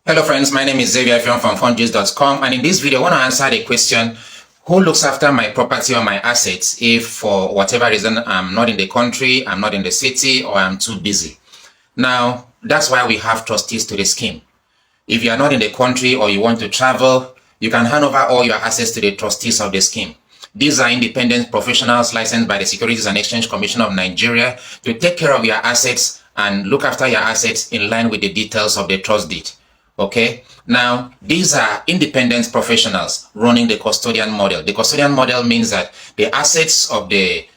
Hello friends, my name is Xavier Effiong from c.r.k, and in this video I want to answer the question, who looks after my property or my assets if for whatever reason I'm not in the country, I'm not in the city, or I'm too busy. Now, that's why we have trustees to the scheme. If you are not in the country or you want to travel, you can hand over all your assets to the trustees of the scheme. These are independent professionals licensed by the Securities and Exchange Commission of Nigeria to take care of your assets and look after your assets in line with the details of the trust deed. Okay, now these are independent professionals running the custodian model. The custodian model means that the assets of the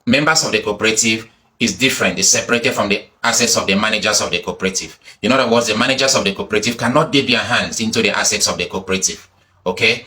members of the cooperative is different, is separated from the assets of the managers of the cooperative. In other words, the managers of the cooperative cannot dip their hands into the assets of the cooperative. Okay,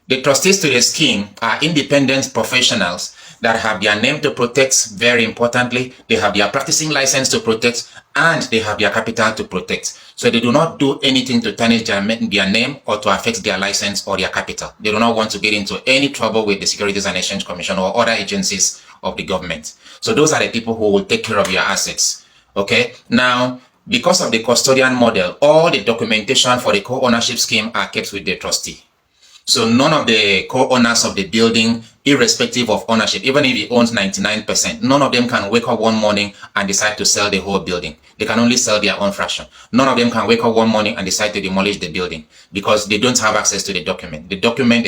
the trustees to the scheme are independent professionals that have their name to protect. Very importantly, they have their practicing license to protect, and they have their capital to protect. So they do not do anything to tarnish their name or to affect their license or their capital. They do not want to get into any trouble with the Securities and Exchange Commission or other agencies of the government. So those are the people who will take care of your assets. Okay, now because of the custodian model, all the documentation for the co-ownership scheme are kept with the trustee. So none of the co-owners of the building, irrespective of ownership, even if he owns 99%, none of them can wake up one morning and decide to sell the whole building. They can only sell their own fraction. None of them can wake up one morning and decide to demolish the building because they don't have access to the document. The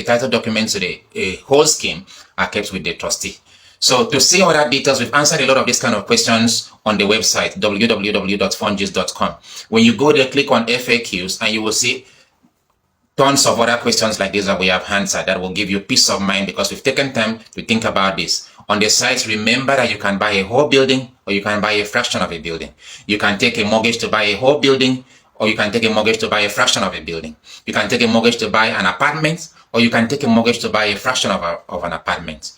title documents to the whole scheme are kept with the trustee. So to see other details, we've answered a lot of these kind of questions on the website, www.fungis.com. When you go there, click on FAQs and you will see tons of other questions like this that we have answered that will give you peace of mind because we've taken time to think about this. On the site, remember that you can buy a whole building or you can buy a fraction of a building. You can take a mortgage to buy a whole building or you can take a mortgage to buy a fraction of a building. You can take a mortgage to buy an apartment or you can take a mortgage to buy a fraction of an apartment.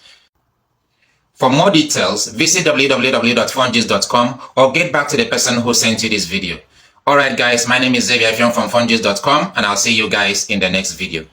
For more details, visit www.fungis.com or get back to the person who sent you this video. Alright guys, my name is Xavier Effiong from fungis.com and I'll see you guys in the next video.